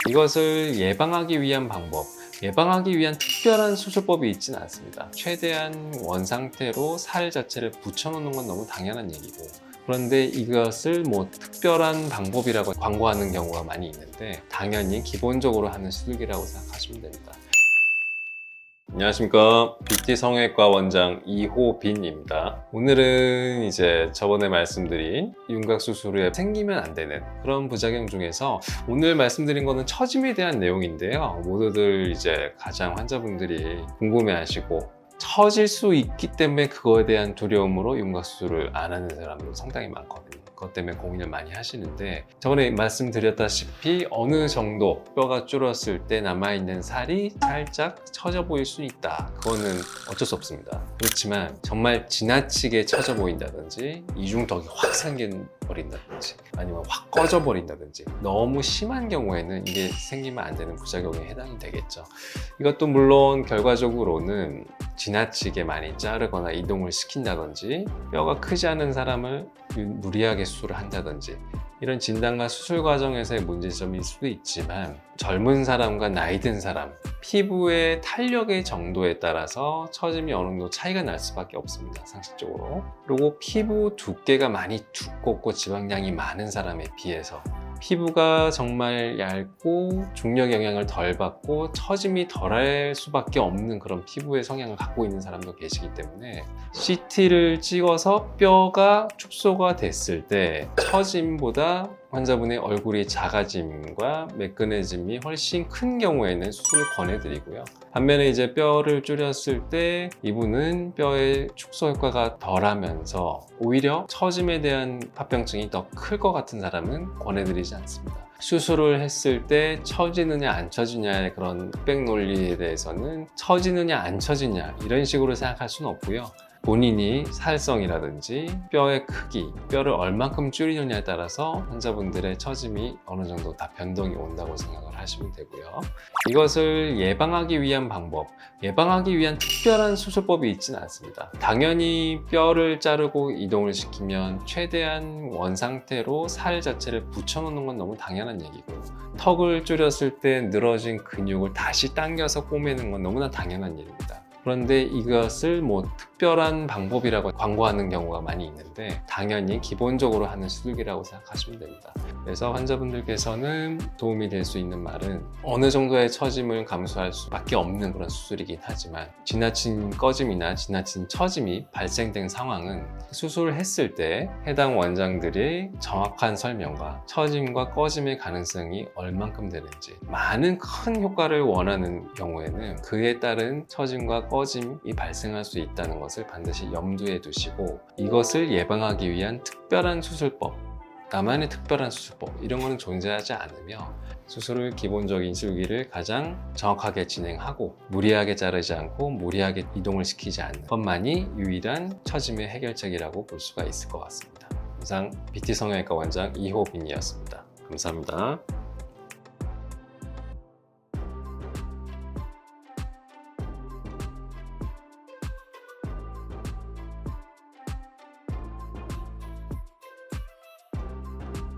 이것을 예방하기 위한 방법, 예방하기 위한 특별한 수술법이 있지는 않습니다. 최대한 원 상태로 살 자체를 붙여놓는 건 너무 당연한 얘기고, 그런데 이것을 특별한 방법이라고 광고하는 경우가 많이 있는데 당연히 기본적으로 하는 수술이라고 생각하시면 됩니다. 안녕하십니까, 뷰티 성형외과 원장 이호빈입니다. 오늘은 이제 저번에 말씀드린 윤곽 수술 후에 생기면 안 되는 그런 부작용 중에서 오늘 말씀드린 거는 처짐에 대한 내용인데요. 모두들 이제 가장 환자분들이 궁금해하시고 처질 수 있기 때문에 그거에 대한 두려움으로 윤곽 수술을 안 하는 사람도 상당히 많거든요. 그것 때문에 고민을 많이 하시는데, 저번에 말씀드렸다시피 어느 정도 뼈가 줄었을 때 남아있는 살이 살짝 처져 보일 수 있다. 그거는 어쩔 수 없습니다. 그렇지만 정말 지나치게 처져 보인다든지 이중턱이 확 생겨버린다든지 아니면 확 꺼져버린다든지 너무 심한 경우에는 이게 생기면 안 되는 부작용에 해당이 되겠죠. 이것도 물론 결과적으로는 지나치게 많이 자르거나 이동을 시킨다든지 뼈가 크지 않은 사람을 무리하게 수술을 한다든지 이런 진단과 수술 과정에서의 문제점일 수도 있지만, 젊은 사람과 나이 든 사람 피부의 탄력의 정도에 따라서 처짐이 어느 정도 차이가 날 수밖에 없습니다, 상식적으로. 그리고 피부 두께가 많이 두껍고 지방량이 많은 사람에 비해서 피부가 정말 얇고 중력 영향을 덜 받고 처짐이 덜할 수밖에 없는 그런 피부의 성향을 갖고 있는 사람도 계시기 때문에 CT를 찍어서 뼈가 축소가 됐을 때 처짐보다 환자분의 얼굴이 작아짐과 매끈해짐이 훨씬 큰 경우에는 수술을 권해드리고요. 반면에 이제 뼈를 줄였을 때 이분은 뼈의 축소 효과가 덜하면서 오히려 처짐에 대한 합병증이 더 클 것 같은 사람은 권해드리지 않습니다. 수술을 했을 때 처지느냐 안 처지냐의 그런 흑백 논리에 대해서는 처지느냐 안 처지냐 이런 식으로 생각할 수는 없고요. 본인이 살성이라든지 뼈의 크기, 뼈를 얼만큼 줄이느냐에 따라서 환자분들의 처짐이 어느 정도 다 변동이 온다고 생각을 하시면 되고요. 이것을 예방하기 위한 방법, 예방하기 위한 특별한 수술법이 있지는 않습니다. 당연히 뼈를 자르고 이동을 시키면 최대한 원 상태로 살 자체를 붙여놓는 건 너무 당연한 얘기고, 턱을 줄였을 때 늘어진 근육을 다시 당겨서 꼬매는 건 너무나 당연한 일입니다. 그런데 이것을 특별한 방법이라고 광고하는 경우가 많이 있는데 당연히 기본적으로 하는 수술이라고 생각하시면 됩니다. 그래서 환자분들께서는 도움이 될 수 있는 말은 어느 정도의 처짐을 감수할 수밖에 없는 그런 수술이긴 하지만, 지나친 꺼짐이나 지나친 처짐이 발생된 상황은 수술을 했을 때 해당 원장들의 정확한 설명과 처짐과 꺼짐의 가능성이 얼만큼 되는지, 많은 큰 효과를 원하는 경우에는 그에 따른 처짐과 꺼짐이 발생할 수 있다는 것을 반드시 염두에 두시고, 이것을 예방하기 위한 특별한 수술법, 나만의 특별한 수술법 이런 거는 존재하지 않으며 수술을 기본적인 수술기를 가장 정확하게 진행하고 무리하게 자르지 않고 무리하게 이동을 시키지 않는 것만이 유일한 처짐의 해결책이라고 볼 수가 있을 것 같습니다. 이상 뷰티 성형외과 원장 이호빈이었습니다. 감사합니다.